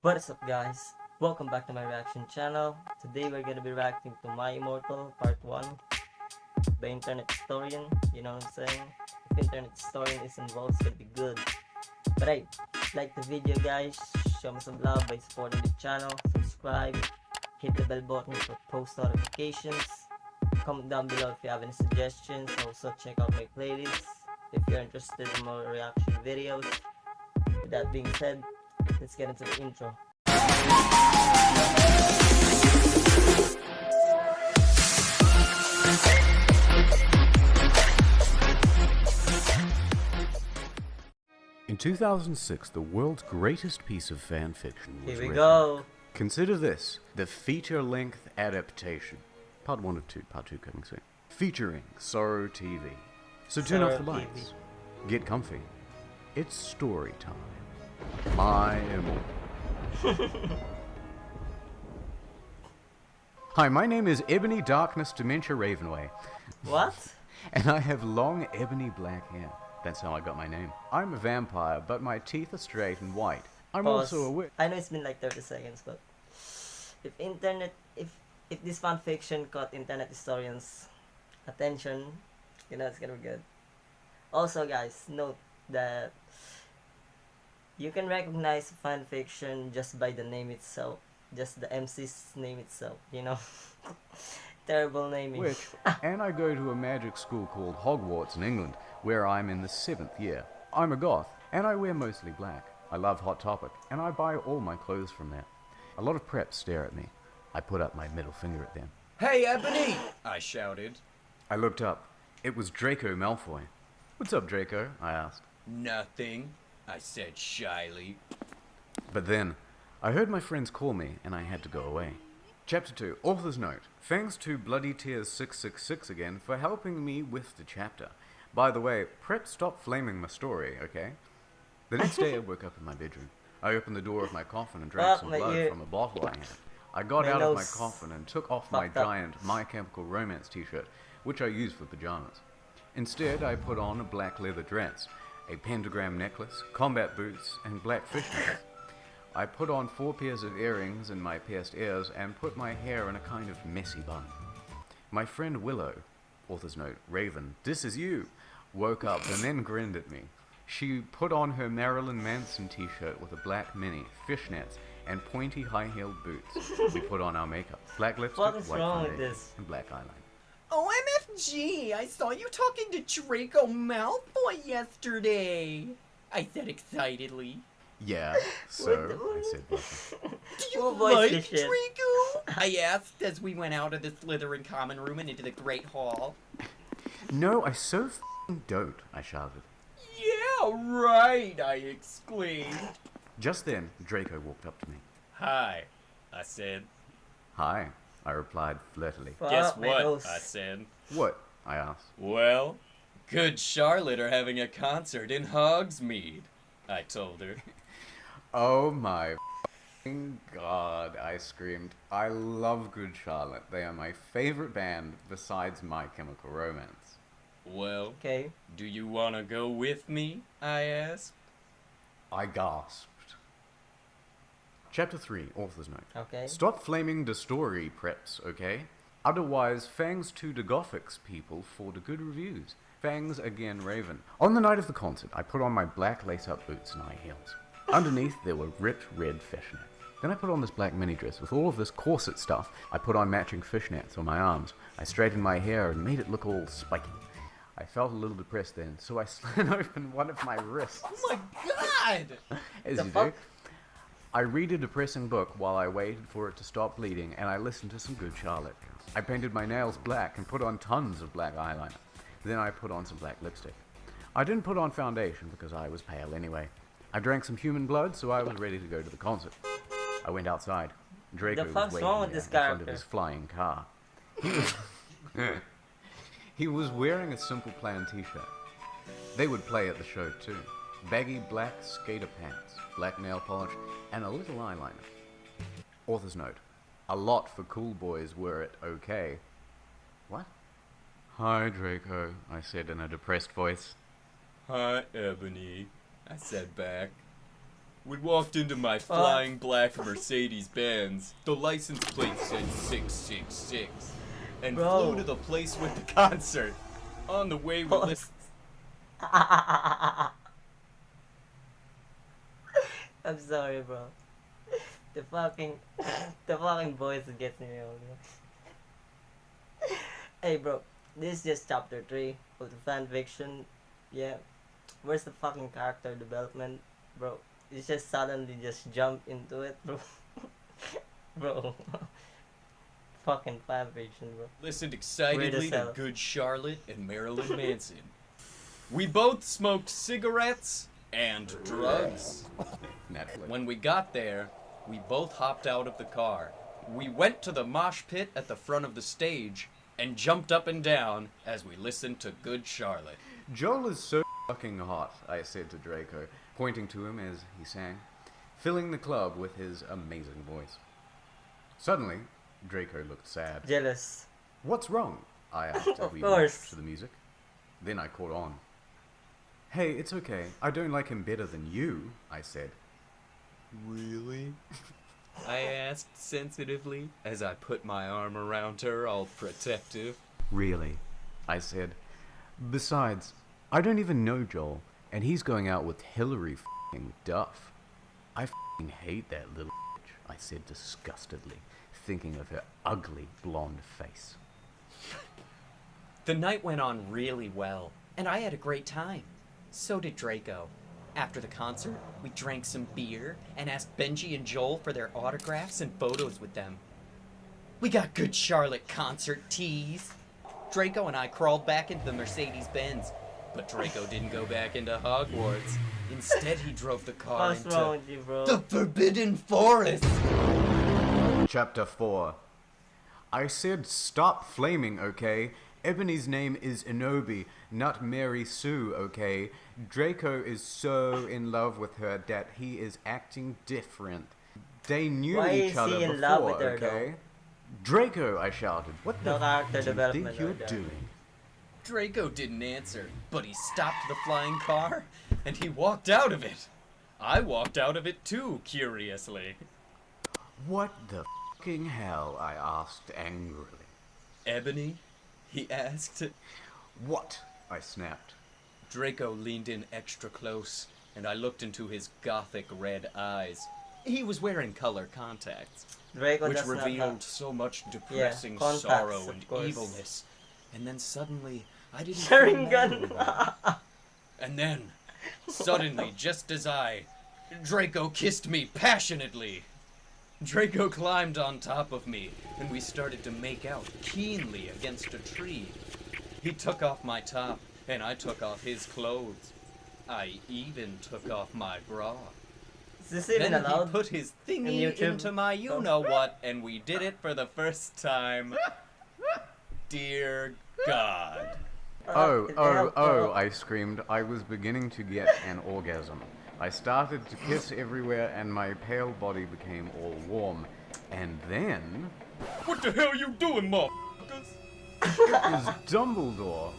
What is up, guys? Welcome back to my reaction channel. Today we're gonna be reacting to My Immortal Part 1, the internet historian. You know what I'm saying? If internet historian is involved, it's gonna be good. But hey, like the video, guys. Show me some love by supporting the channel. Subscribe. Hit the bell button for post notifications. Comment down below if you have any suggestions. Also check out my playlist if you're interested in more reaction videos. With that being said, let's get into the intro. In 2006, the world's greatest piece of fan fiction was Here we written. go. Consider this, the feature-length adaptation. Part 1 of 2, Part 2 coming soon. Featuring Sorrow TV. So turn off the Sorrow lights. Get comfy. It's story time. I am... Hi, my name is Ebony Darkness Dementia Ravenway. What? And I have long ebony black hair. That's how I got my name. I'm a vampire, but my teeth are straight and white. I'm Pause. also a witch. I know it's been like 30 seconds, but if this fan fiction caught internet historians' attention, it's gonna be good. Also, guys, note that you can recognize fan fiction just by the name itself, just the MC's name itself. Terrible naming. Witch, and I go to a magic school called Hogwarts in England, where I'm in the 7th year. I'm a goth, and I wear mostly black. I love Hot Topic, and I buy all my clothes from there. A lot of preps stare at me. I put up my middle finger at them. "Hey, Ebony!" I shouted. I looked up. It was Draco Malfoy. What's up, Draco? I asked. "Nothing," I said shyly. But then, I heard my friends call me, and I had to go away. Chapter 2, Author's Note. Thanks to Bloody Tears 666 again for helping me with the chapter. By the way, prep stopped flaming my story, okay? The next day I woke up in my bedroom. I opened the door of my coffin and drank some blood from a bottle I had. I got out of my coffin and took off my giant My Chemical Romance t-shirt, which I use for pajamas. Instead, I put on a black leather dress, a pentagram necklace, combat boots, and black fishnets. I put on 4 pairs of earrings in my pierced ears and put my hair in a kind of messy bun. My friend Willow, author's note, Raven, this is you, woke up and then grinned at me. She put on her Marilyn Manson t-shirt with a black mini, fishnets, and pointy high-heeled boots. We put on our makeup, black lipstick, What is white wrong with foundation, this? and black eyeliner. "OMFG, I saw you talking to Draco Malfoy yesterday," I said excitedly. Yeah, so, I said blushing. "Do you Who voiced like this shit? Draco?" I asked as we went out of the Slytherin common room and into the Great Hall. No, I so f***ing don't, I shouted. "Yeah, right," I exclaimed. Just then, Draco walked up to me. "Hi," I said. Hi, I replied flirtily. "Guess Fuck my what?" nose. I said. What? I asked. "Well, Good Charlotte are having a concert in Hogsmeade," I told her. Oh my f***ing god, I screamed. I love Good Charlotte. They are my favorite band besides My Chemical Romance. "Well, Okay. do you want to go with me?" I asked. I gasped. Chapter 3, Author's Note. Okay. Stop flaming the story, preps, okay? Otherwise, thanks to the Gothics people for the good reviews. Fangs again, Raven. On the night of the concert, I put on my black lace-up boots and high heels. Underneath, there were ripped red fishnets. Then I put on this black mini dress with all of this corset stuff. I put on matching fishnets on my arms. I straightened my hair and made it look all spiky. I felt a little depressed then, so I slit open one of my wrists. "Oh my god!" As The you fuck? do. I read a depressing book while I waited for it to stop bleeding, and I listened to some Good Charlotte. I painted my nails black and put on tons of black eyeliner. Then I put on some black lipstick. I didn't put on foundation because I was pale anyway. I drank some human blood, so I was ready to go to the concert. I went outside. Draco The was fuck's waiting wrong with there this in front of character? his flying car. He was wearing a Simple Plan t-shirt. They would play at the show too. Baggy black skater pants, black nail polish, and a little eyeliner. Author's note. A lot for cool boys were it okay. What? Hi, Draco, I said in a depressed voice. "Hi, Ebony," I said back. We walked into my flying black Mercedes-Benz. The license plate said 666. And Bro. flew to the place with the concert. On the way, we listened. I'm sorry, bro. The fucking voice gets me old. Hey, bro. This is just chapter 3 of the fan fiction. Yeah. Where's the fucking character development, bro? It's just suddenly just jump into it, bro. Bro. Fucking fan fiction, bro. Listened Weird excitedly as to hell. Good Charlotte and Marilyn Manson. We both smoked cigarettes and drugs. Naturally. When we got there, we both hopped out of the car. We went to the mosh pit at the front of the stage and jumped up and down as we listened to Good Charlotte. Joel is so fucking hot, I said to Draco, pointing to him as he sang, filling the club with his amazing voice. Suddenly, Draco looked sad. Jealous. What's wrong? I asked as Of we course. marched to the music. Then I caught on. Hey, it's okay. I don't like him better than you, I said. Really? I asked sensitively as I put my arm around her, all protective. Really? I said. Besides, I don't even know Joel, and he's going out with Hillary f***ing Duff. I f***ing hate that little bitch, I said disgustedly, thinking of her ugly blonde face. The night went on really well, and I had a great time. So did Draco. After the concert, we drank some beer and asked Benji and Joel for their autographs and photos with them. We got Good Charlotte concert tees. Draco and I crawled back into the Mercedes-Benz, but Draco didn't go back into Hogwarts. Instead, he drove the car What's into wrong with you, bro? the Forbidden Forest. Chapter 4. I said stop flaming, okay? Ebony's name is Inobi, not Mary Sue, okay? Draco is so in love with her that he is acting different. They knew Why each is other he in before, love with her, okay? Draco, I shouted. What No the character f*** do you development think you're right there. doing? Draco didn't answer, but he stopped the flying car and he walked out of it. I walked out of it too, curiously. What the f***ing hell? I asked angrily. Ebony? He asked. What? I snapped. Draco leaned in extra close, and I looked into his gothic red eyes. He was wearing color contacts, Draco which does not revealed have... so much depressing contacts, sorrow of and course. evilness. And then suddenly, I didn't Sharing feel gun. mad anymore. And then, suddenly, just as Draco kissed me passionately. Draco climbed on top of me, and we started to make out keenly against a tree. He took off my top, and I took off his clothes. I even took off my bra. Is this even Then he allowed? put his in thingy YouTube? into my you-know-what, and we did it for the first time. Dear God. Oh, It oh, helped, oh, bro. I screamed. I was beginning to get an orgasm. I started to kiss everywhere and my pale body became all warm. And then... What the hell you doing, motherfuckers? It was Dumbledore.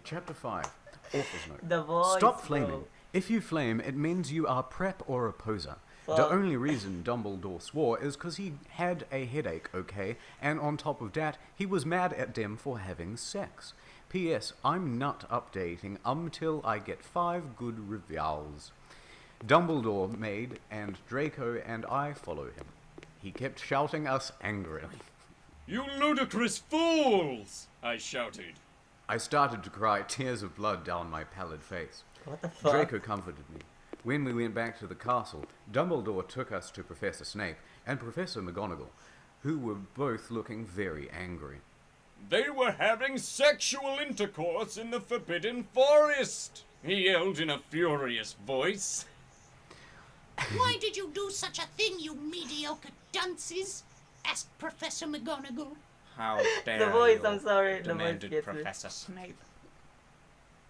Chapter 5. Author's note. The voice, Stop bro. flaming. If you flame, it means you are prep or a poser. The Fuck. only reason Dumbledore swore is because he had a headache, okay? And on top of that, he was mad at them for having sex. P.S. I'm not updating until I get 5 good reviews. Dumbledore made, and Draco and I follow him. He kept shouting us angrily. You ludicrous fools! I shouted. I started to cry, tears of blood down my pallid face. What the fuck? Draco comforted me. When we went back to the castle, Dumbledore took us to Professor Snape and Professor McGonagall, who were both looking very angry. They were having sexual intercourse in the Forbidden Forest! He yelled in a furious voice. Why did you do such a thing, you mediocre dunces? Asked Professor McGonagall. How dare The voice, you? I'm sorry, the voice Demanded gets me. Professor Snape.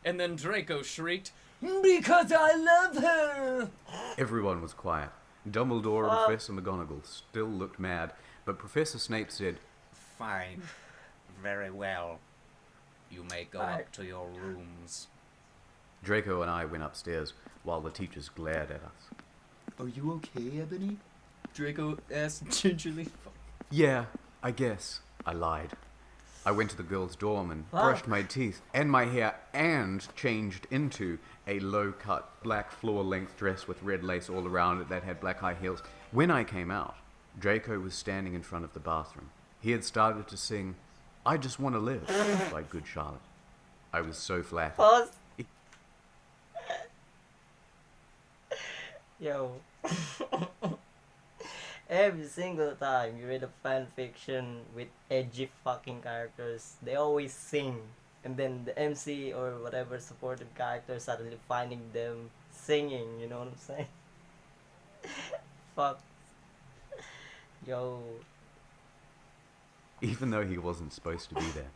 And then Draco shrieked, Because I love her! Everyone was quiet. Dumbledore and Fuck. Professor McGonagall still looked mad, but Professor Snape said, Fine. Very well. You may go Alright. up to your rooms. Draco and I went upstairs. while the teachers glared at us. Are you okay, Ebony? Draco asked gingerly. Yeah, I guess. I lied. I went to the girls' dorm and Wow. brushed my teeth and my hair and changed into a low-cut black floor-length dress with red lace all around it that had black high heels. When I came out, Draco was standing in front of the bathroom. He had started to sing I Just Want to Live by Good Charlotte. I was so flattered. Pause. Yo. Every single time you read a fan fiction with edgy fucking characters, they always sing. And then the MC or whatever supportive character suddenly finding them singing, you know what I'm saying? Fuck. Yo. Even though he wasn't supposed to be there.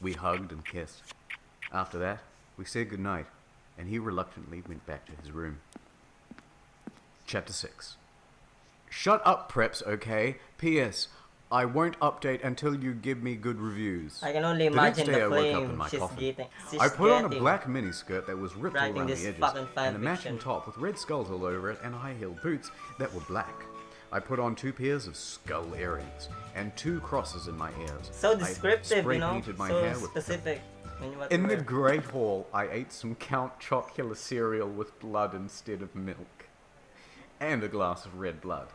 We hugged and kissed. After that, we said goodnight, and he reluctantly went back to his room. Chapter 6. Shut up, preps, okay? P.S. I won't update until you give me good reviews. I can only The next imagine day the I woke up flame in my she's coffin. getting. I put on a black miniskirt that was ripped all writing around the this edges, fucking fan and a matching fiction. top with red skulls all over it, and high-heeled boots that were black. I put on 2 pairs of skull earrings and 2 crosses in my ears. So I descriptive, you spray know? painted my So hair with specific. When you want In to the wear. Great Hall, I ate some Count Chocula cereal with blood instead of milk. And a glass of red blood.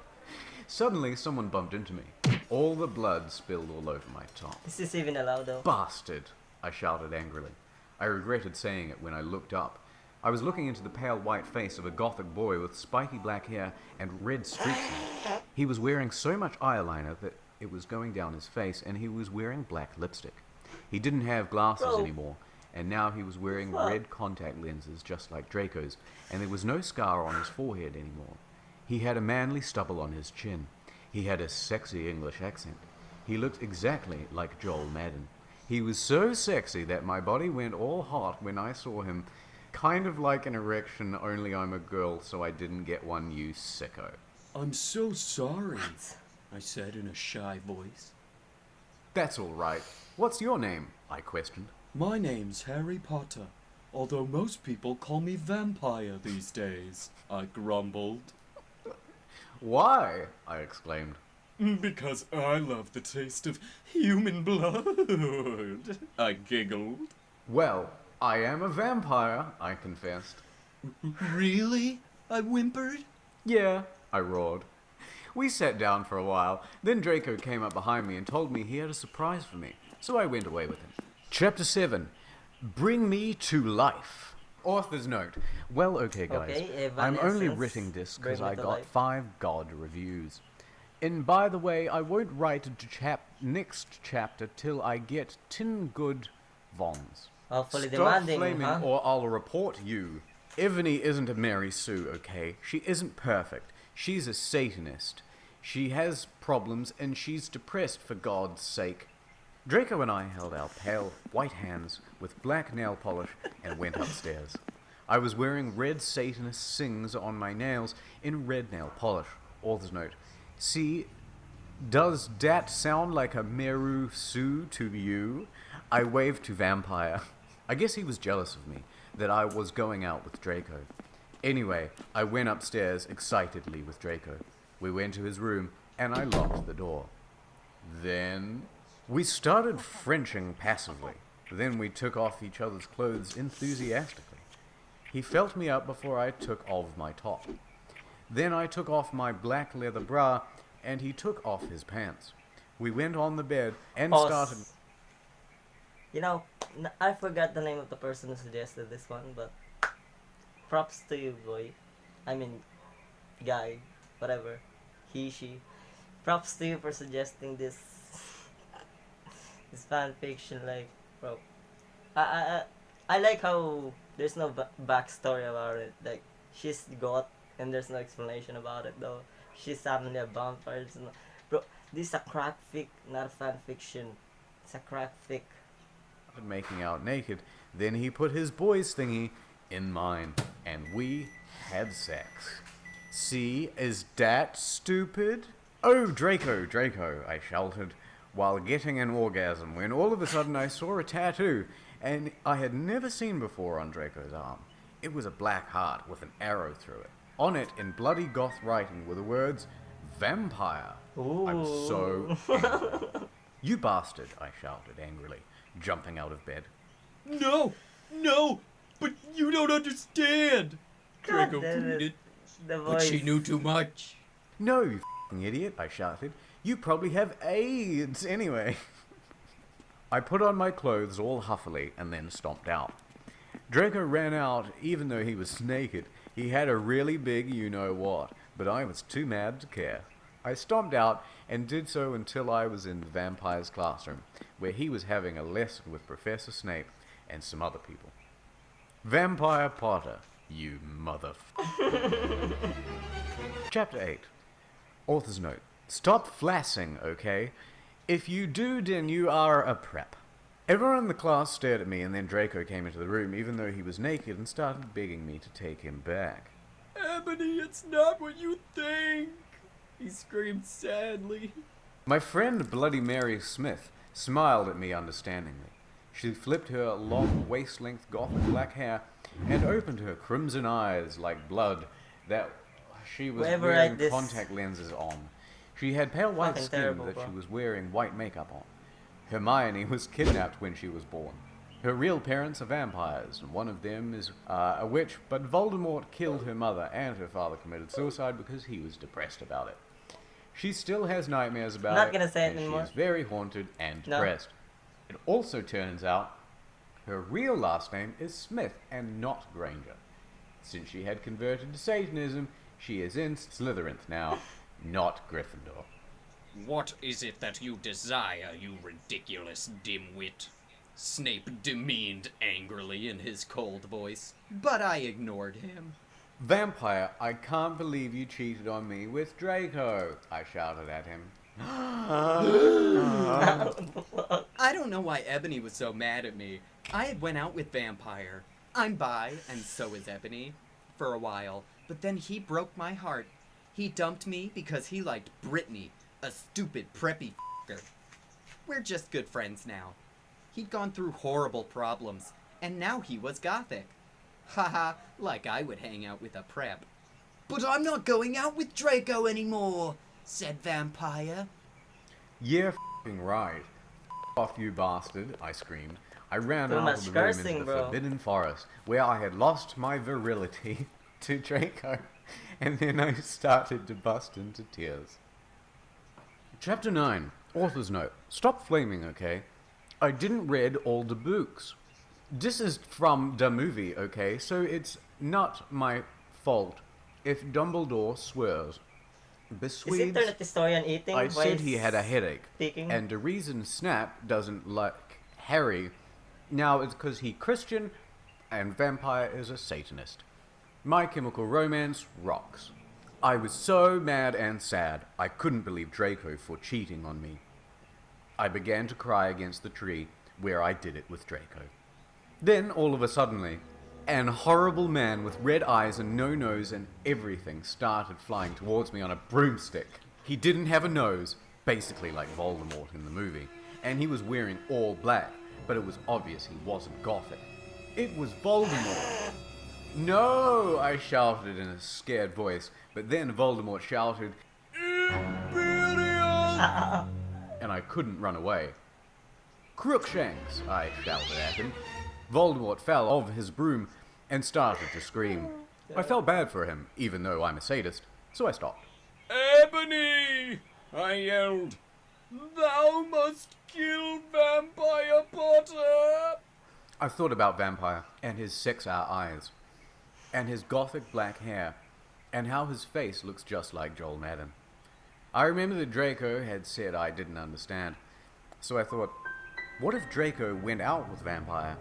Suddenly, someone bumped into me. All the blood spilled all over my top. Is this even allowed though? Bastard! I shouted angrily. I regretted saying it when I looked up. I was looking into the pale white face of a gothic boy with spiky black hair and red streaks in it. He was wearing so much eyeliner that it was going down his face, and he was wearing black lipstick. He didn't have glasses Bro. anymore, and now he was wearing Fuck. red contact lenses just like Draco's, and there was no scar on his forehead anymore. He had a manly stubble on his chin. He had a sexy English accent. He looked exactly like Joel Madden. He was so sexy that my body went all hot when I saw him, kind of like an erection, only I'm a girl, so I didn't get one, you sicko. I'm so sorry, I said in a shy voice. That's all right. What's your name? I questioned. My name's Harry Potter, although most people call me Vampire these days, I grumbled. Why? I exclaimed. Because I love the taste of human blood, I giggled. Well, I am a vampire, I confessed. Really? I whimpered. Yeah, I roared. We sat down for a while, then Draco came up behind me and told me he had a surprise for me, so I went away with him. Chapter 7. Bring Me to Life. Author's note. Well, okay, guys. Okay, I'm only Evanescence, writing this Bring because Me I to got Life. 5 God reviews. And by the way, I won't write next chapter till I get 10 good vons. Awfully Stop demanding, flaming huh? or I'll report you. Ebony isn't a Mary Sue, okay? She isn't perfect. She's a Satanist. She has problems and she's depressed for God's sake. Draco and I held our pale, white hands with black nail polish and went upstairs. I was wearing red Satanist sings on my nails in red nail polish. Author's note. See, does that sound like a Meru Sue to you? I waved to Vampire. I guess he was jealous of me, that I was going out with Draco. Anyway, I went upstairs excitedly with Draco. We went to his room, and I locked the door. Then we started Frenching passively. Then we took off each other's clothes enthusiastically. He felt me up before I took off my top. Then I took off my black leather bra, and he took off his pants. We went on the bed and Pause. started... You know, I forgot the name of the person who suggested this one, but props to you, boy. I mean, guy, whatever, he, she. Props to you for suggesting this, this fan fiction. Like, bro, I like how there's no backstory about it. Like, she's goth and there's no explanation about it though. She's suddenly a vampire. Bro, this is a crack fic, not a fan fiction. It's a crack fic. making out naked. Then he put his boys thingy in mine, and we had sex. See, is that stupid? Oh, Draco, Draco, I shouted, while getting an orgasm, when all of a sudden I saw a tattoo, and I had never seen before on Draco's arm. It was a black heart with an arrow through it. On it, in bloody goth writing, were the words, "Vampire." I was so angry. "You bastard," I shouted angrily, jumping out of bed. No! No! But you don't understand! God Draco damn it. pleaded. The But she voice. knew too much. "No, you f***ing idiot," I shouted. "You probably have AIDS anyway." I put on my clothes all huffily and then stomped out. Draco ran out even though he was naked. He had a really big you-know-what, but I was too mad to care. I stomped out and did so until I was in the vampire's classroom, where he was having a lesson with Professor Snape and some other people. Vampire Potter, you Chapter 8. Author's note. Stop flassing, okay? If you do, then you are a prep. Everyone in the class stared at me, and then Draco came into the room, even though he was naked, and started begging me to take him back. Ebony, it's not what you think! He screamed sadly. My friend Bloody Mary Smith smiled at me understandingly. She flipped her long waist-length gothic black hair and opened her crimson eyes like blood that she was Whoever wearing write this- contact lenses on. She had pale white Fucking skin terrible, that bro. she was wearing white makeup on. Hermione was kidnapped when she was born. Her real parents are vampires, and one of them is a witch, but Voldemort killed her mother, and her father committed suicide because he was depressed about it. She still has nightmares about Not it, gonna say it and anymore. she is very haunted and No. depressed. It also turns out her real last name is Smith and not Granger. Since she had converted to Satanism, she is in Slytherin now, not Gryffindor. What is it that you desire, you ridiculous dimwit? Snape demeaned angrily in his cold voice. But I ignored him. Vampire, I can't believe you cheated on me with Draco, I shouted at him. I don't know why Ebony was so mad at me. I had went out with Vampire. I'm bi, and so is Ebony, for a while. But then he broke my heart. He dumped me because he liked Brittany, a stupid preppy f***er. We're just good friends now. He'd gone through horrible problems, and now he was gothic. Haha, like I would hang out with a prep. But I'm not going out with Draco anymore, said Vampire. Yeah, f***ing right. Off, you bastard, I screamed. I ran Too out much of the room cursing, into the bro. forbidden forest, where I had lost my virility to Draco, and then I started to bust into tears. Chapter 9. Author's note. Stop flaming, okay? I didn't read all the books. This is from the movie, okay? So it's not my fault if Dumbledore swears. Is Beswedes, internet historian eating? I Why said is he had a headache. speaking? And the reason Snap doesn't like Harry now is because he Christian and Vampire is a Satanist. My Chemical Romance rocks. I was so mad and sad, I couldn't believe Draco for cheating on me. I began to cry against the tree where I did it with Draco. Then, all of a suddenly, an horrible man with red eyes and no nose and everything started flying towards me on a broomstick. He didn't have a nose, basically like Voldemort in the movie, and he was wearing all black, but it was obvious he wasn't gothic. It was Voldemort. No, I shouted in a scared voice, but then Voldemort shouted, Imperial! And I couldn't run away. Crookshanks, I shouted at him. Voldemort fell off his broom and started to scream. I felt bad for him, even though I'm a sadist, so I stopped. Ebony! I yelled. Thou must kill Vampire Potter! I thought about Vampire, and his 6-hour eyes, and his gothic black hair, and how his face looks just like Joel Madden. I remember that Draco had said I didn't understand, so I thought, what if Draco went out with Vampire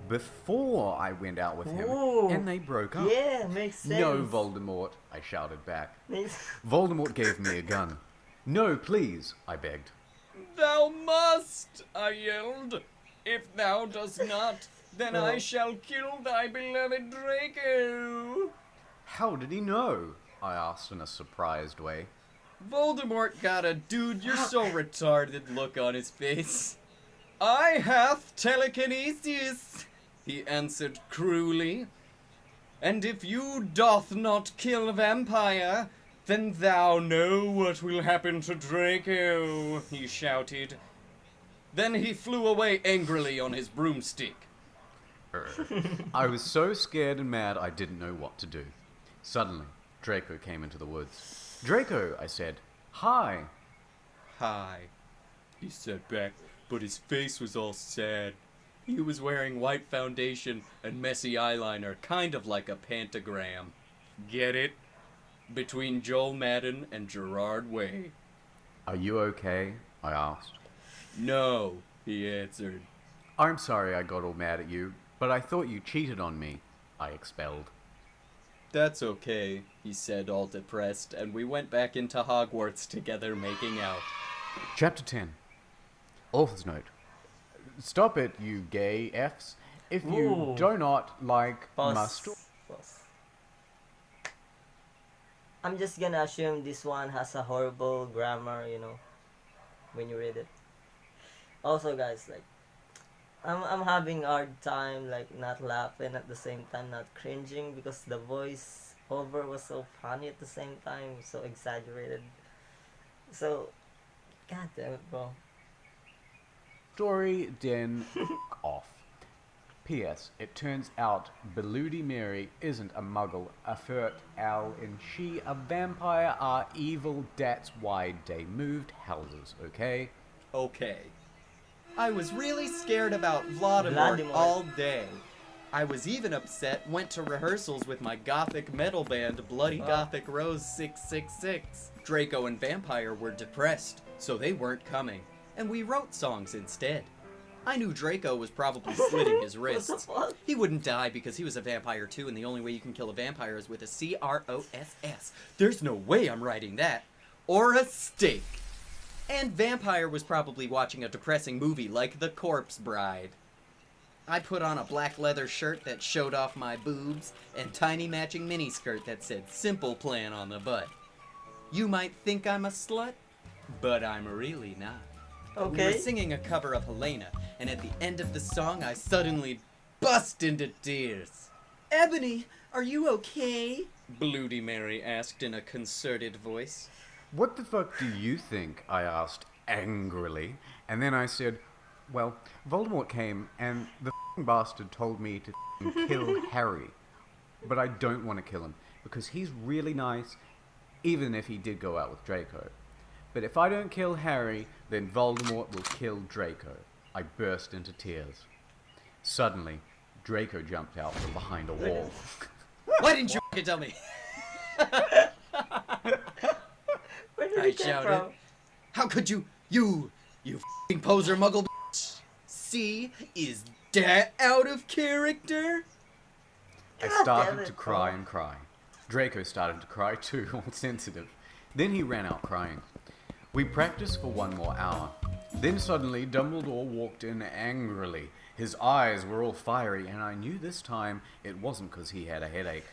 before I went out with him, Ooh. and they broke up? Yeah, makes sense. No, Voldemort, I shouted back. Makes- Voldemort gave me a gun. No, please, I begged. Thou must! I yelled. If thou dost not, then No. I shall kill thy beloved Draco! How did he know? I asked in a surprised way. Voldemort got a dude, you're so retarded look on his face. I hath telekinesis, he answered cruelly. And if you doth not kill a vampire, then thou know what will happen to Draco, he shouted. Then he flew away angrily on his broomstick. I was so scared and mad I didn't know what to do. Suddenly, Draco came into the woods. Draco, I said. Hi. Hi, he said back, but his face was all sad. He was wearing white foundation and messy eyeliner, kind of like a pentagram. Get it? Between Joel Madden and Gerard Way. Are you okay? I asked. No, he answered. I'm sorry I got all mad at you, but I thought you cheated on me. I expelled. That's okay, he said, all depressed, and we went back into Hogwarts together making out. Chapter 10. Author's note. Stop it, you gay Fs. If you Ooh. do not like Pause. must... Pause. I'm just gonna assume this one has a horrible grammar, you know, when you read it. Also, guys, like, I'm having a hard time, like, not laughing at the same time, not cringing, because the voice over was so funny at the same time, so exaggerated. So, god damn it, bro. Story den off. P.S. It turns out Bloody Mary isn't a muggle, a flirt owl, and she a vampire are evil, that's why they moved houses, okay? Okay. I was really scared about Vladimir Vladimir. all day. I was even upset, went to rehearsals with my gothic metal band Bloody Gothic Rose 666. Draco and Vampire were depressed, so they weren't coming, and we wrote songs instead. I knew Draco was probably slitting his wrists. fuck? He wouldn't die because he was a vampire too, and the only way you can kill a vampire is with a C-R-O-S-S. There's no way I'm writing that. Or a stake. And Vampire was probably watching a depressing movie like The Corpse Bride. I put on a black leather shirt that showed off my boobs and tiny matching miniskirt that said Simple Plan on the butt. You might think I'm a slut, but I'm really not. We were Okay. singing a cover of Helena, and at the end of the song I suddenly bust into tears. Ebony, are you okay? Bloody Mary asked in a concerted voice. What the fuck do you think? I asked angrily. And then I said, well, Voldemort came and the f***ing bastard told me to f***ing kill Harry. But I don't want to kill him because he's really nice, even if he did go out with Draco. But if I don't kill Harry, then Voldemort will kill Draco. I burst into tears. Suddenly, Draco jumped out from behind a wall. Why didn't you f***ing tell me? Where did I it come shouted. from? How could you f***ing poser muggle bitch? See, is that out of character? I God damn started it, to cry bro. and cry. Draco started to cry too, all sensitive. Then he ran out crying. We practiced for 1 more hour. Then suddenly Dumbledore walked in angrily. His eyes were all fiery, and I knew this time it wasn't because he had a headache.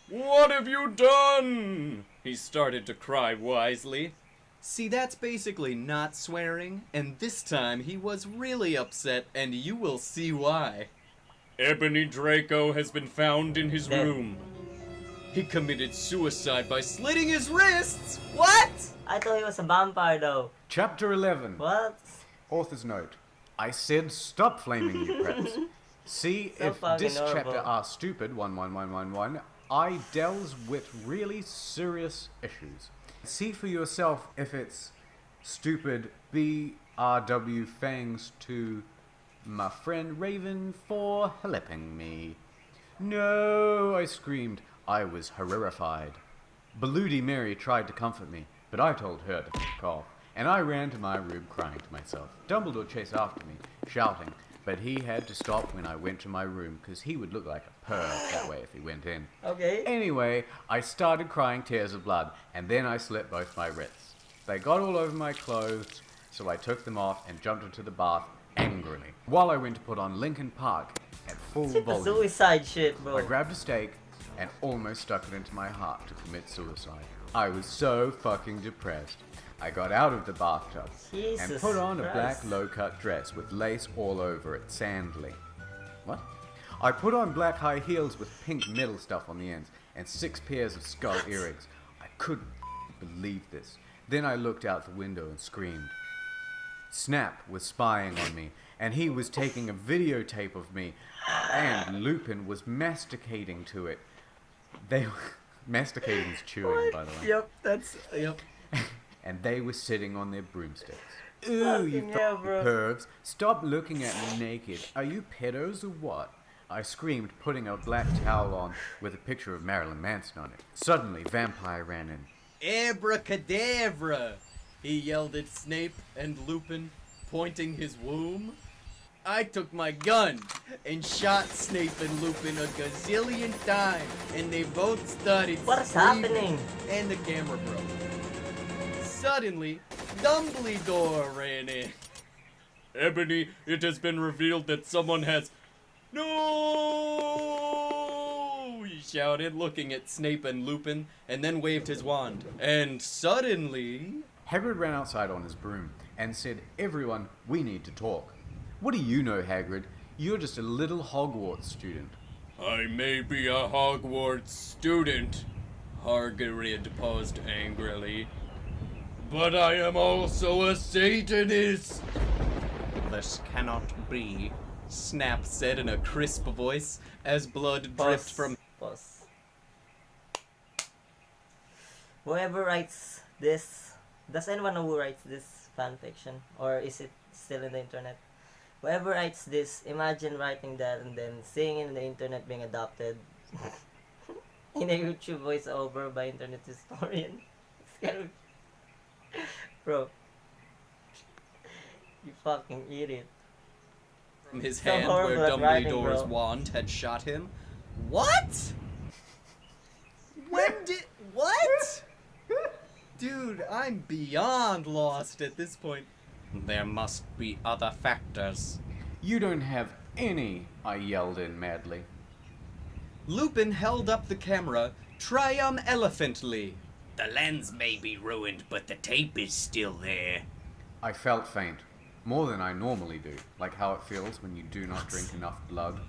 What have you done? He started to cry wisely. See, that's basically not swearing, and this time he was really upset, and you will see why. Ebony Draco has been found in his Dead. room. He committed suicide by slitting his wrists. What? I thought he was a vampire though. Chapter 11. What? Author's note. I said stop flaming, you preps. See, So if fucking this chapter horrible. are stupid, 11111, I delves with really serious issues. See for yourself if it's stupid BRW thanks to my friend Raven for helping me. No, I screamed. I was horrified. Bloody Mary tried to comfort me, but I told her to fuck off, and I ran to my room crying to myself. Dumbledore chased after me, shouting, but he had to stop when I went to my room, because he would look like a perv that way if he went in. Okay. Anyway, I started crying tears of blood, and then I slit both my wrists. They got all over my clothes, so I took them off and jumped into the bath angrily, while I went to put on Linkin Park at full Shit, the volume. suicide shit, bro. I grabbed a stake and almost stuck it into my heart to commit suicide. I was so fucking depressed. I got out of the bathtub and Jesus put on a black Christ. low-cut dress with lace all over it, sandally. What? I put on black high heels with pink metal stuff on the ends and 6 pairs of skull earrings. I couldn't believe this. Then I looked out the window and screamed. Snap was spying on me, and he was taking a videotape of me, and Lupin was masticating to it. They were... Masticating is chewing, by the way. Yep, that's... Yep. And they were sitting on their broomsticks. Ooh, you Fucking hell, fucking bro. pervs. Stop looking at me naked. Are you pedos or what? I screamed, putting a black towel on with a picture of Marilyn Manson on it. Suddenly, Vampire ran in. Abracadabra! He yelled at Snape and Lupin, pointing his womb. I took my gun and shot Snape and Lupin a gazillion times, and they both started What is screaming, happening? and the camera broke. Suddenly, Dumbledore ran in. Ebony, it has been revealed that someone has... No! He shouted, looking at Snape and Lupin, and then waved his wand. And suddenly... Hagrid ran outside on his broom and said, "Everyone, we need to talk." What do you know, Hagrid? You're just a little Hogwarts student. I may be a Hogwarts student, Hagrid paused angrily, but I am also a Satanist. This cannot be, Snap said in a crisp voice as blood Pause. dripped from... Pause. Whoever writes this... Does anyone know who writes this fanfiction? Or is it still in the internet? Whoever writes this, imagine writing that and then seeing it in the internet being adopted in a YouTube voiceover by internet historian. It's kind of... Bro. You fucking idiot. from his So hand where horrible at writing, Dumbledore's bro. wand had shot him. What? When did... What? Dude, I'm beyond lost at this point. There must be other factors. You don't have any, I yelled in madly. Lupin held up the camera triumphantly. The lens may be ruined, but the tape is still there. I felt faint, more than I normally do, like how it feels when you do not drink enough blood.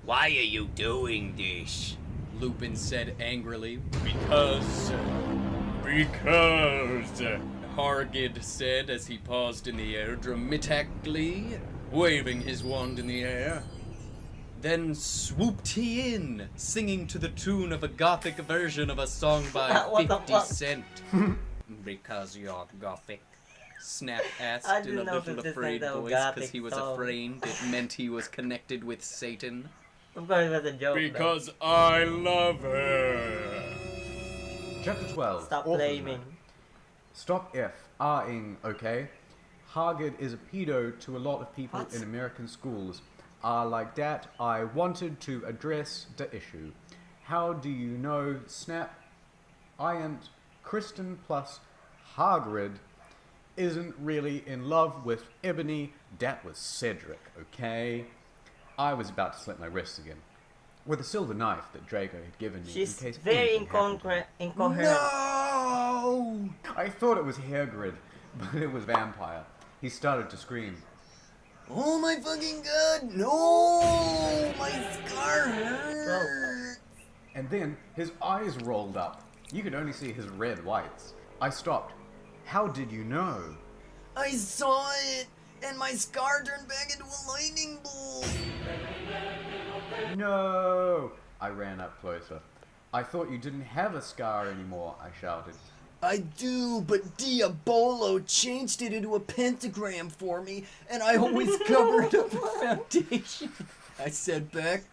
Why are you doing this? Lupin said angrily. Because Hargid said as he paused in the air dramatically, waving his wand in the air. Then swooped he in, singing to the tune of a gothic version of a song by What the 50 fuck? Cent. Because you're gothic, Snap I asked in a didn't know little 50 Cent afraid had a voice gothic because he was song. afraid it meant he was connected with Satan. Of course it was a joke. though. Because I love her. Chapter 12. Stop Orphan blaming. Note. Stop F-R-ing, okay? Hargid is a pedo to a lot of people What? in American schools. Like that, I wanted to address the issue. How do you know, Snap? I am Kristen plus Hagrid isn't really in love with Ebony. That was Cedric, okay? I was about to slit my wrists again. With a silver knife that Draco had given me She's in case very anything happened to me. incoherent. No! I thought it was Hagrid, but it was Vampire. He started to scream. Oh my fucking god, no! My scar hurts! And then his eyes rolled up. You could only see his red whites. I stopped. How did you know? I saw it, and my scar turned back into a lightning bolt. No! I ran up closer. I thought you didn't have a scar anymore, I shouted. I do, but Diabolo changed it into a pentagram for me, and I always cover it up with foundation. I said back.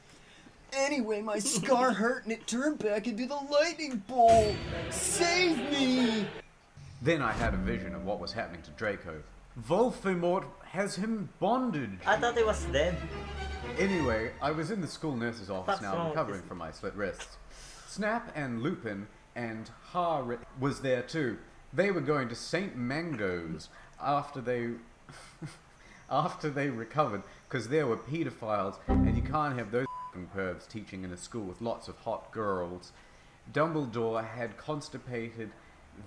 Anyway, my scar hurt and it turned back into the lightning bolt. Save me! Then I had a vision of what was happening to Draco. Voldemort has him bondage. I thought he was dead. Anyway, I was in the school nurse's office What's now wrong with recovering this? from my slit wrists. Snap and Lupin and Harrit was there too. They were going to St. Mango's after they recovered, because there were pedophiles, and you can't have those f***ing pervs teaching in a school with lots of hot girls. Dumbledore had constipated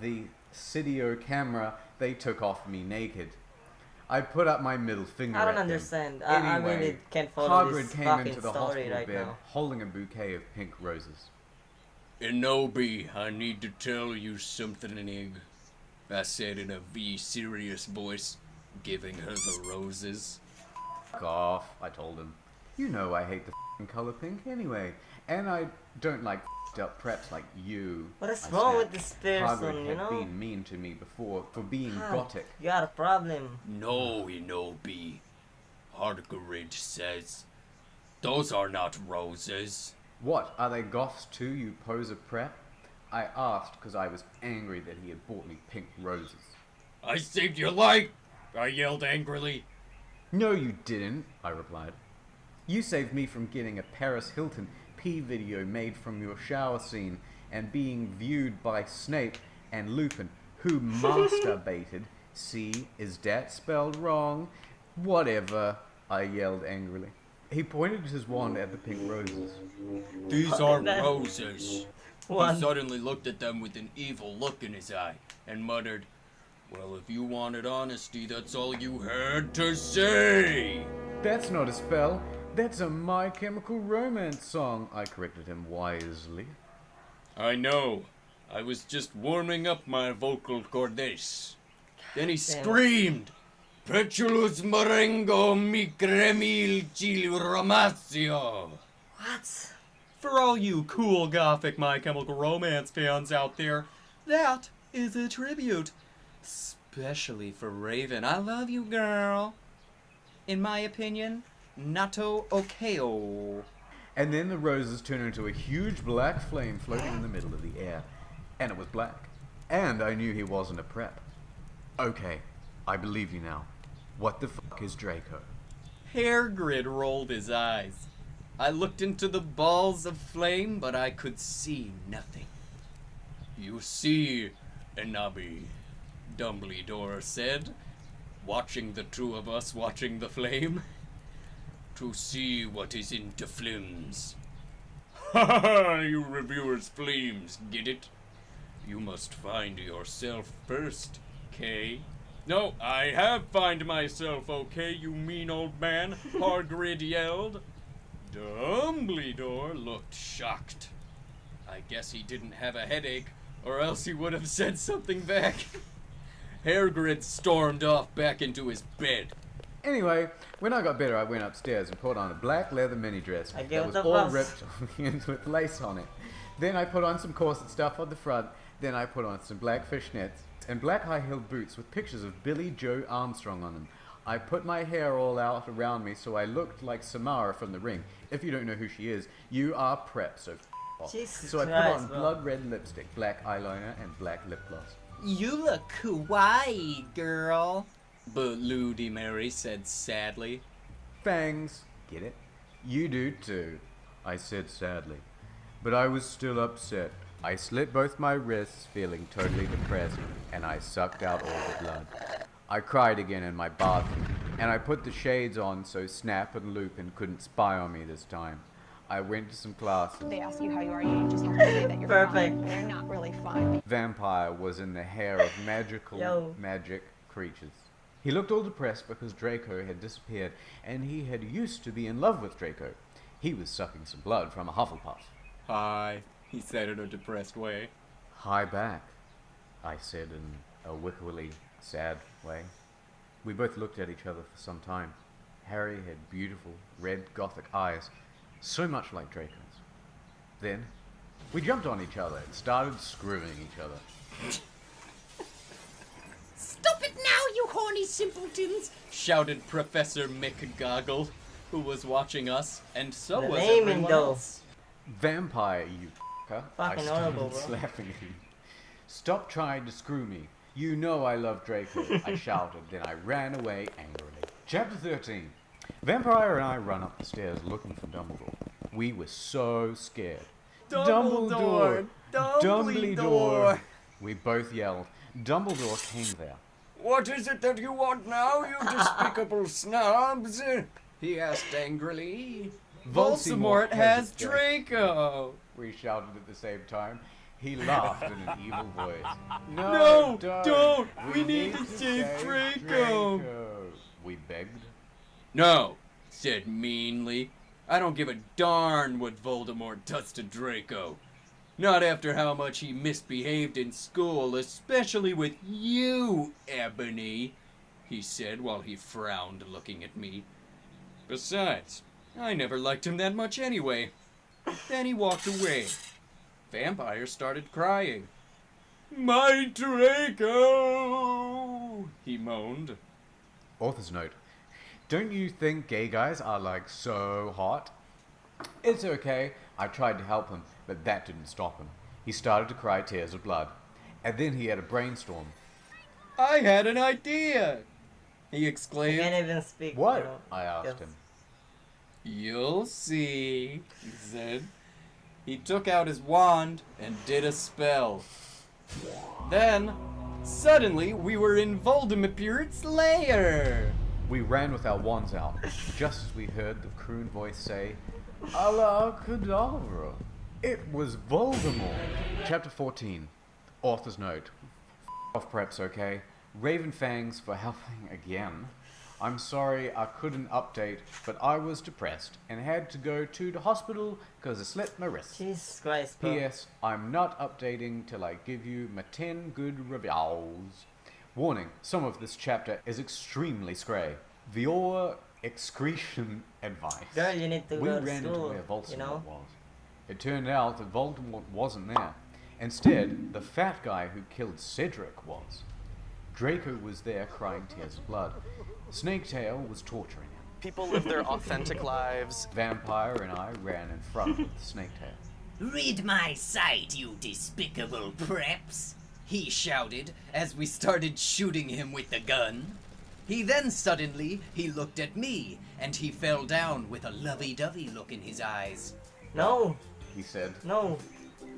the Sidio camera. They took off me naked. I put up my middle finger I don't at them. understand. I Anyway, really can't follow Hagrid this came fucking into the story hospital right bed now. holding a bouquet of pink roses. Enobi, I need to tell you something, Nig. I said in a serious voice, giving her the roses. Fuck off, I told him. You know I hate the f***ing color pink anyway, and I don't like f***ed up preps like you. What is I wrong snapped. with this person, Hagrid you had know? been mean to me before for being God, gothic. You got a problem. No, Enobi. Hagrid says, those are not roses. What, are they goths too, you poser prep? I asked because I was angry that he had bought me pink roses. I saved your life, I yelled angrily. No, you didn't, I replied. You saved me from getting a Paris Hilton pee video made from your shower scene and being viewed by Snape and Lupin, who masturbated. See, is that spelled wrong? Whatever, I yelled angrily. He pointed his wand at the pink roses. These are roses. One. He suddenly looked at them with an evil look in his eye and muttered, well, if you wanted honesty, that's all you had to say. That's not a spell. That's a My Chemical Romance song, I corrected him wisely. I know. I was just warming up my vocal cordes. Then he screamed, Petulus Marengo mi cremil chil romacio. What? For all you cool gothic My Chemical Romance fans out there, that is a tribute. Especially for Raven. I love you, girl. In my opinion, natto okeo. And then the roses turned into a huge black flame floating in the middle of the air. And it was black. And I knew he wasn't a prep. Okay, I believe you now. What the fuck is Draco? Hairgrid rolled his eyes. I looked into the balls of flame, but I could see nothing. You see, Enabi, Dumbledore said, watching the two of us watching the flame, to see what is in the flames. Ha ha ha, you reviewers flames, get it? You must find yourself first, Kay. No, I have find myself, okay, you mean old man, Hagrid yelled. Dumbledore looked shocked. I guess he didn't have a headache, or else he would have said something back. Hagrid stormed off back into his bed. Anyway, when I got better, I went upstairs and put on a black leather mini dress I that get was the all bus. ripped on the ends with lace on it. Then I put on some corset stuff on the front. Then I put on some black fishnets and black high-heeled boots with pictures of Billy Joe Armstrong on them. I put my hair all out around me so I looked like Samara from The Ring. If you don't know who she is, you are prep, so f*** off. Jesus So I put Christ, on bro. blood red lipstick, black eyeliner, and black lip gloss. You look kawaii, girl. But Ludi Mary said sadly. Fangs, get it? You do too, I said sadly. But I was still upset. I slit both my wrists, feeling totally depressed, and I sucked out all the blood. I cried again in my bathroom, and I put the shades on so Snap and Lupin couldn't spy on me this time. I went to some classes. They ask you how you are, you just have to say that you're Perfect. fine. They're not really fine. Vampire was in the hair of magical magic creatures. He looked all depressed because Draco had disappeared, and he had used to be in love with Draco. He was sucking some blood from a Hufflepuff. Hi, he said in a depressed way. Hi back, I said in a wickedly sad way. We both looked at each other for some time. Harry had beautiful, red, gothic eyes, so much like Draco's. Then, we jumped on each other and started screwing each other. Stop it now, you horny simpletons! Shouted Professor McGoggle, who was watching us, and so The was naming, everyone though. else. Vampire, you f***er. I Fucking started horrible, bro. slapping him. Stop trying to screw me. You know I love Draco, I shouted, then I ran away angrily. Chapter 13. Vampire and I run up the stairs looking for Dumbledore. We were so scared. Dumbledore! Dumbledore! We both yelled. Dumbledore came there. What is it that you want now, you despicable snobs? He asked angrily. Voldemort has Draco! We shouted at the same time. He laughed in an evil voice. No, don't! don't! We need need to save Draco!" we begged. No, said meanly. I don't give a darn what Voldemort does to Draco. Not after how much he misbehaved in school, especially with you, Ebony, he said while he frowned looking at me. Besides, I never liked him that much anyway. Then he walked away. Vampire started crying. My Draco! He moaned. Author's note. Don't you think gay guys are like so hot? It's okay. I tried to help him, but that didn't stop him. He started to cry tears of blood. And then he had a brainstorm. I had an idea! He He exclaimed. can't even speak. What? You know, I asked yes. him. You'll see, he said. He took out his wand and did a spell. Then, suddenly, we were in Voldemort's lair. We ran with our wands out, just as we heard the croon voice say, Allah Kedavra. It was Voldemort. Chapter 14. Author's note. Off preps, okay? Raven Fangs for helping again. I'm sorry I couldn't update, but I was depressed and had to go to the hospital because I slipped my wrist. Jesus Christ, bro. P.S. I'm not updating till I give you my 10 good reviews. Warning, some of this chapter is extremely scray. Viola excretion advice. Girl, you need to We go to ran into school, where Voldemort you know? was. It turned out that Voldemort wasn't there. Instead, the fat guy who killed Cedric was. Draco was there crying tears of blood. Snaketail was torturing him. People live their authentic lives. Vampire and I ran in front with Snaketail. Read my sight, you despicable preps! He shouted as we started shooting him with the gun. He looked at me, and he fell down with a lovey-dovey look in his eyes. No, He said, no.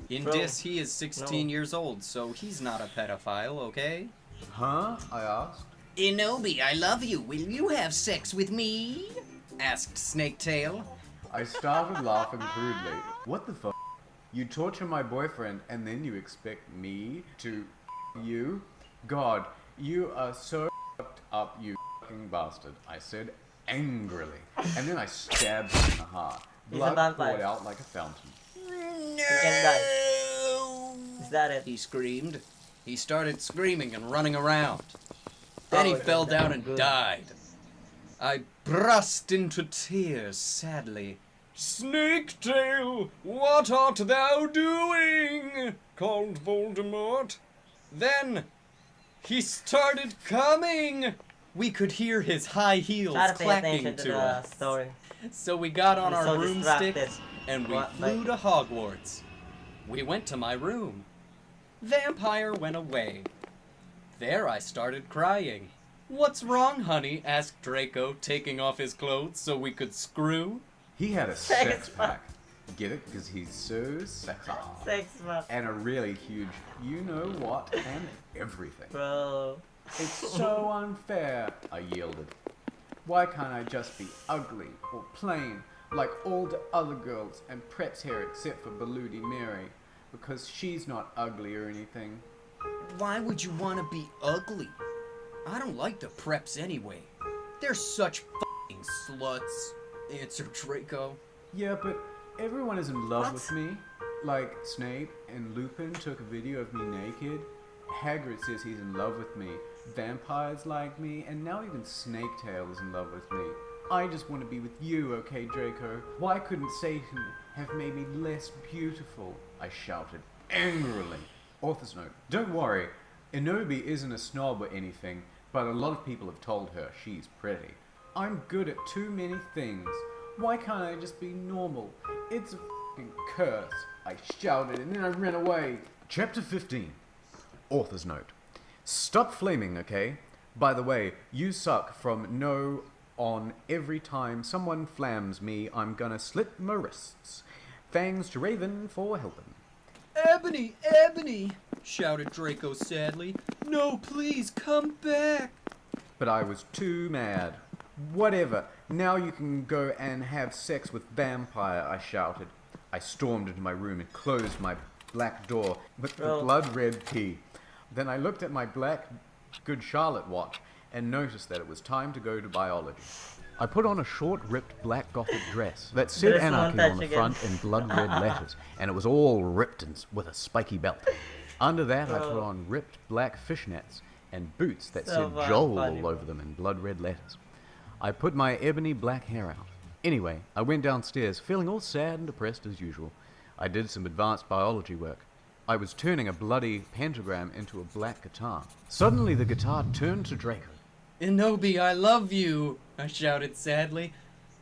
In Bro, this, he is 16 no. years old, so he's not a pedophile, okay? Huh? I asked. Inobi, I love you. Will you have sex with me? Asked Snaketail. I started laughing crudely. What the fuck? You torture my boyfriend and then you expect me to you? God, you are so fucked up, you fucking bastard, I said angrily. And then I stabbed him in the heart. He's a Blood vampire. poured out like a fountain. You can die. Is that it? He screamed. He started screaming and running around. Then he Oh, fell that's down and good. died. I burst into tears sadly. Snaketail, what art thou doing? Called Voldemort. Then he started coming. We could hear his high heels Try to pay clacking attention to to the us. story. So we got on I'm our so broomsticks distracted. and we What, flew like- to Hogwarts. We went to my room. Vampire went away. There I started crying. What's wrong, honey? Asked Draco, taking off his clothes so we could screw. He had a Sex sex pack. Get it? Because he's so sexy. Sex, man. And a really huge you know what and everything. Bro. It's so unfair, I yielded. Why can't I just be ugly or plain like all the other girls and preps here except for Baludi Mary? Because she's not ugly or anything. Why would you want to be ugly? I don't like the preps anyway. They're such f***ing sluts, answered Draco. Yeah, but everyone is in love What? with me. Like Snape and Lupin took a video of me naked. Hagrid says he's in love with me. Vampires like me, and now even Snaketail is in love with me. I just want to be with you, okay, Draco? Why couldn't Satan have made me less beautiful? I shouted angrily. Author's note. Don't worry, Inobi isn't a snob or anything, but a lot of people have told her she's pretty. I'm good at too many things. Why can't I just be normal? It's a f***ing curse. I shouted and then I ran away. Chapter 15. Author's note. Stop flaming, okay? By the way, you suck from no on every time someone flams me, I'm gonna slit my wrists. Thanks to Raven for helping. Ebony, Ebony, shouted Draco sadly. No, please, come back. But I was too mad. Whatever, now you can go and have sex with Vampire, I shouted. I stormed into my room and closed my black door with the Bro. blood red key. Then I looked at my black Good Charlotte watch and noticed that it was time to go to biology. I put on a short, ripped black gothic dress that said Dress anarchy montage on the again. front in blood red letters, and it was all ripped and with a spiky belt. Under that, I put Bro. on ripped black fishnets and boots that So said funny, Joel funny, all bro. over them in blood red letters. I put my ebony black hair out. Anyway, I went downstairs feeling all sad and depressed as usual. I did some advanced biology work. I was turning a bloody pentagram into a black guitar. Suddenly the guitar turned to Draco. Inobi, I love you, I shouted sadly.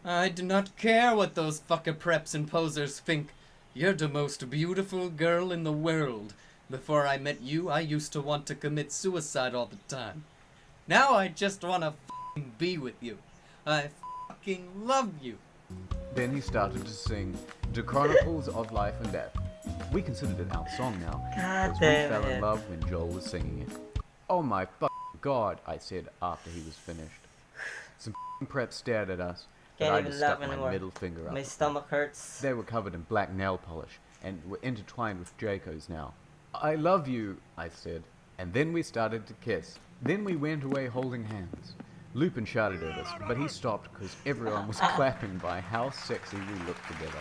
I do not care what those fucker preps and posers think. You're the most beautiful girl in the world. Before I met you, I used to want to commit suicide all the time. Now I just want to fucking be with you. I fucking love you. Then he started to sing The Chronicles of Life and Death. We considered it our song now, God because we damn fell in it. love when Joel was singing it. Oh my god, I said after he was finished. Some preps stared at us, but Can't I even just laugh stuck my anymore. middle finger up. My at them. stomach hurts. They were covered in black nail polish and were intertwined with Draco's now. I love you, I said, and then we started to kiss. Then we went away holding hands. Lupin shouted at us, but he stopped because everyone was clapping by how sexy we looked together.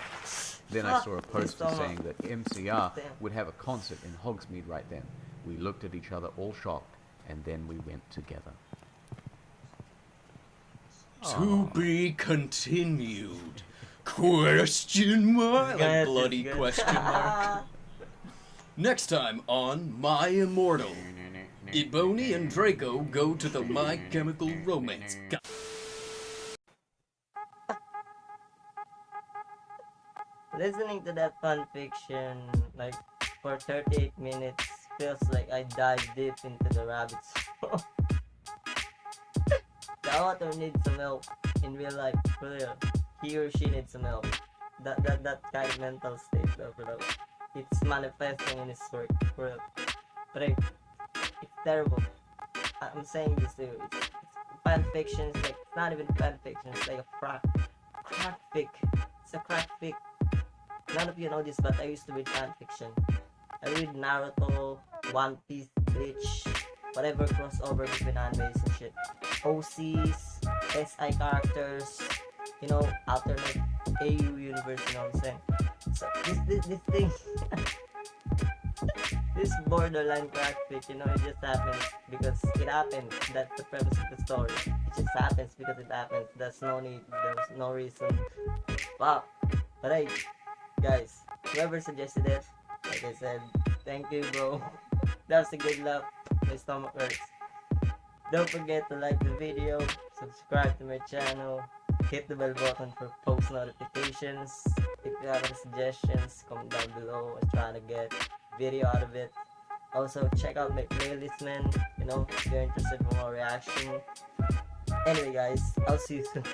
Then I saw a poster stomach. saying that MCR Damn. would have a concert in Hogsmeade right then. We looked at each other all shocked, and then we went together. To be continued. Question mark? Good, Like bloody good. question mark. Next time on My Immortal. Ebony and Draco go to the My Chemical Romance. Listening to that fan fiction like for 38 minutes feels like I dive deep into the rabbit's hole. The author needs some help in real life, for real. He or she needs some help. That kind of mental state though, for real. It's manifesting in his work, for real. But hey, it's terrible. I'm saying this to you. It's fan fiction. It's like it's not even fan fiction. It's like a crack fic. It's a crack fic. None of you know this, but I used to read fan fiction. I read Naruto, One Piece, Bleach, whatever crossover between animes and shit. OCs, SI characters, you know, alternate AU universe, you know what I'm saying? So this thing, this borderline crack fic, you know, it just happens because it happened. That's the premise of the story. It just happens because it happens. There's no reason. Wow. But hey, guys, whoever suggested it, like I said, thank you, bro. That was a good laugh. My stomach hurts. Don't forget to like the video, subscribe to my channel, hit the bell button for post notifications. If you have any suggestions, comment down below. I'm trying to get video out of it. Also, check out my playlist, man. You know, if you're interested in more reaction. Anyway, guys, I'll see you soon.